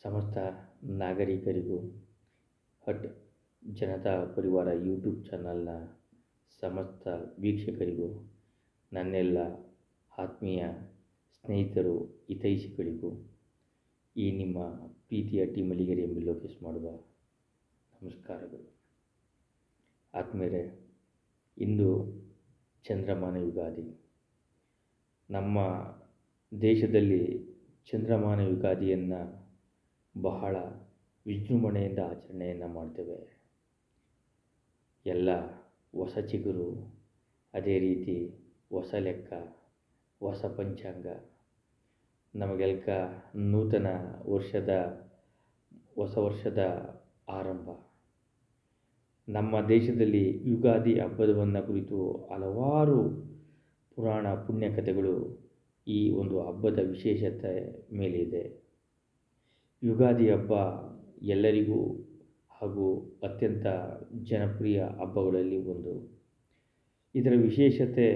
ಸಮಸ್ತ ನಾಗರಿಕರಿಗೂ ಹಟ್ ಜನತಾ ಪರಿವಾರ ಯೂಟ್ಯೂಬ್ ಚಾನಲ್ನ ಸಮಸ್ತ ವೀಕ್ಷಕರಿಗೂ ನನ್ನೆಲ್ಲ ಆತ್ಮೀಯ ಸ್ನೇಹಿತರು ಹಿತೈಷಿಗಳಿಗೂ ಈ ನಿಮ್ಮ ಪ್ರೀತಿಯ ಟಿ ಮಲ್ಲಿಗೆರೆ ಎಂಬ ಲೋಕೇಶ್ ಮಾಡುವ ನಮಸ್ಕಾರಗಳು. ಆತ್ಮೀಯರೇ, ಇಂದು ಚಂದ್ರಮಾನ ಯುಗಾದಿ. ನಮ್ಮ ದೇಶದಲ್ಲಿ ಚಂದ್ರಮಾನ ಯುಗಾದಿಯನ್ನು ಬಹಳ ವಿಜೃಂಭಣೆಯಿಂದ ಆಚರಣೆಯನ್ನು ಮಾಡ್ತೇವೆ. ಎಲ್ಲ ಹೊಸ ಚಿಗುರು, ಅದೇ ರೀತಿ ಹೊಸ ಲೆಕ್ಕ, ಹೊಸ ಪಂಚಾಂಗ, ನಮಗೆಲ್ಲ ನೂತನ ಹೊಸ ವರ್ಷದ ಆರಂಭ. ನಮ್ಮ ದೇಶದಲ್ಲಿ ಯುಗಾದಿ ಹಬ್ಬವನ್ನು ಕುರಿತು ಹಲವಾರು ಪುರಾಣ ಪುಣ್ಯಕಥೆಗಳು ಈ ಒಂದು ಹಬ್ಬದ ವಿಶೇಷತೆ ಮೇಲಿದೆ. ಯುಗಾದಿ ಹಬ್ಬ ಎಲ್ಲರಿಗೂ ಹಾಗೂ ಅತ್ಯಂತ ಜನಪ್ರಿಯ ಹಬ್ಬಗಳಲ್ಲಿ ಒಂದು. ಇದರ ವಿಶೇಷತೆ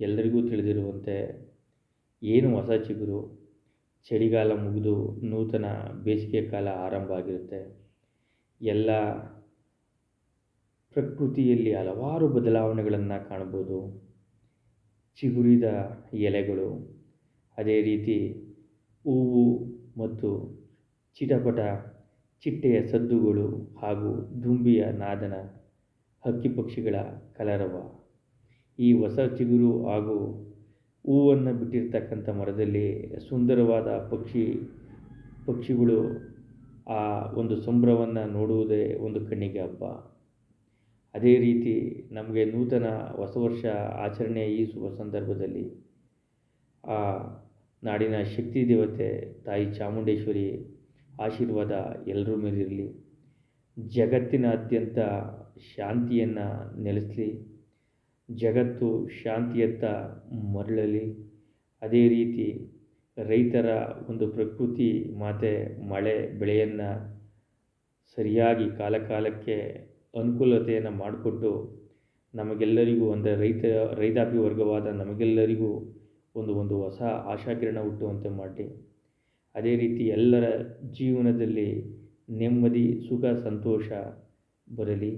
ಎಲ್ಲರಿಗೂ ತಿಳಿದಿರುವಂತೆ, ಏನು ಹೊಸ ಚಿಗುರು, ಚಳಿಗಾಲ ಮುಗಿದು ನೂತನ ಬೇಸಿಗೆ ಕಾಲ ಆರಂಭ ಆಗಿರುತ್ತೆ. ಎಲ್ಲ ಪ್ರಕೃತಿಯಲ್ಲಿ ಹಲವಾರು ಬದಲಾವಣೆಗಳನ್ನು ಕಾಣ್ಬೋದು. ಚಿಗುರಿದ ಎಲೆಗಳು, ಅದೇ ರೀತಿ ಹೂವು ಮತ್ತು ಚಿಟಪಟ ಚಿಟ್ಟೆಯ ಸದ್ದುಗಳು ಹಾಗೂ ದುಂಬಿಯ ನಾದನ, ಹಕ್ಕಿ ಪಕ್ಷಿಗಳ ಕಲರವ, ಈ ಹೊಸ ಚಿಗುರು ಹಾಗೂ ಹೂವನ್ನು ಬಿಟ್ಟಿರ್ತಕ್ಕಂಥ ಮರದಲ್ಲಿ ಸುಂದರವಾದ ಪಕ್ಷಿಗಳು ಆ ಒಂದು ಸಂಭ್ರಮವನ್ನು ನೋಡುವುದೇ ಒಂದು ಕಣ್ಣಿಗೆ ಹಬ್ಬ. ಅದೇ ರೀತಿ ನಮಗೆ ನೂತನ ಹೊಸ ವರ್ಷ ಆಚರಣೆಯ ಈ ಶುಭ ಸಂದರ್ಭದಲ್ಲಿ ಆ ನಾಡಿನ ಶಕ್ತಿ ದೇವತೆ ತಾಯಿ ಚಾಮುಂಡೇಶ್ವರಿ ಆಶೀರ್ವಾದ ಎಲ್ಲರ ಮೇಲಿರಲಿ. ಜಗತ್ತಿನಾದ್ಯಂತ ಶಾಂತಿಯನ್ನು ನೆಲೆಸಲಿ, ಜಗತ್ತು ಶಾಂತಿಯತ್ತ ಮರಳಲಿ. ಅದೇ ರೀತಿ ರೈತರ ಒಂದು ಪ್ರಕೃತಿ ಮಾತೆ ಮಳೆ ಬೆಳೆಯನ್ನು ಸರಿಯಾಗಿ ಕಾಲಕ್ಕೆ ಅನುಕೂಲತೆಯನ್ನು ಮಾಡಿಕೊಟ್ಟು ನಮಗೆಲ್ಲರಿಗೂ, ಅಂದರೆ ರೈತಾಪಿ ವರ್ಗವಾದ ನಮಗೆಲ್ಲರಿಗೂ ಒಂದು ಹೊಸ ಆಶಾಕಿರಣ ಹುಟ್ಟುವಂತೆ ಮಾಡಿ, ಅದೇ ರೀತಿ ಎಲ್ಲರ ಜೀವನದಲ್ಲಿ ನೆಮ್ಮದಿ, ಸುಖ, ಸಂತೋಷ ಬರಲಿ.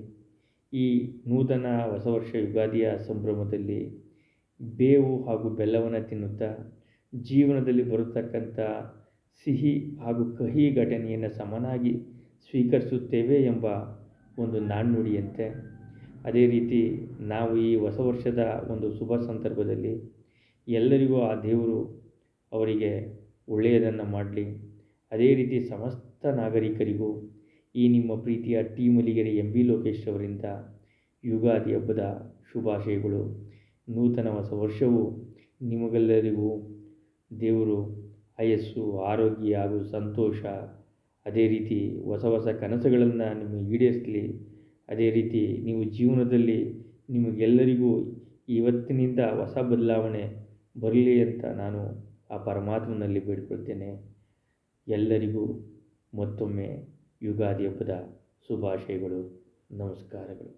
ಈ ನೂತನ ಹೊಸ ವರ್ಷ ಯುಗಾದಿಯ ಸಂಭ್ರಮದಲ್ಲಿ ಬೇವು ಹಾಗೂ ಬೆಲ್ಲವನ್ನು ತಿನ್ನುತ್ತಾ ಜೀವನದಲ್ಲಿ ಬರತಕ್ಕಂಥ ಸಿಹಿ ಹಾಗೂ ಕಹಿ ಘಟನೆಯನ್ನು ಸಮನಾಗಿ ಸ್ವೀಕರಿಸುತ್ತೇವೆ ಎಂಬ ಒಂದು ನಾಣ್ಣುಡಿಯಂತೆ, ಅದೇ ರೀತಿ ನಾವು ಈ ಹೊಸ ವರ್ಷದ ಒಂದು ಶುಭ ಸಂದರ್ಭದಲ್ಲಿ ಎಲ್ಲರಿಗೂ ಆ ದೇವರು ಅವರಿಗೆ ಒಳ್ಳೆಯದನ್ನು ಮಾಡಲಿ. ಅದೇ ರೀತಿ ಸಮಸ್ತ ನಾಗರಿಕರಿಗೂ ಈ ನಿಮ್ಮ ಪ್ರೀತಿಯ ಟಿ ಮಲ್ಲಿಗೆರೆ ಎಂಬಿ ಲೋಕೇಶ್ ಅವರಿಂದ ಯುಗಾದಿ ಹಬ್ಬದ ಶುಭಾಶಯಗಳು. ನೂತನ ಹೊಸ ವರ್ಷವು ನಿಮಗೆಲ್ಲರಿಗೂ ದೇವರು ಆಯಸ್ಸು, ಆರೋಗ್ಯ ಹಾಗೂ ಸಂತೋಷ, ಅದೇ ರೀತಿ ಹೊಸ ಕನಸುಗಳನ್ನು ನಿಮಗೆ ಈಡೇರಿಸಲಿ. ಅದೇ ರೀತಿ ನೀವು ಜೀವನದಲ್ಲಿ ನಿಮಗೆಲ್ಲರಿಗೂ ಇವತ್ತಿನಿಂದ ಹೊಸ ಬದಲಾವಣೆ ಬರಲಿ ಅಂತ ನಾನು ಆ ಪರಮಾತ್ಮನಲ್ಲಿ ಬೇಡಿಕೊಳ್ತೇನೆ. ಎಲ್ಲರಿಗೂ ಮತ್ತೊಮ್ಮೆ ಯುಗಾದಿ ಹಬ್ಬದ ಶುಭಾಶಯಗಳು. ನಮಸ್ಕಾರಗಳು.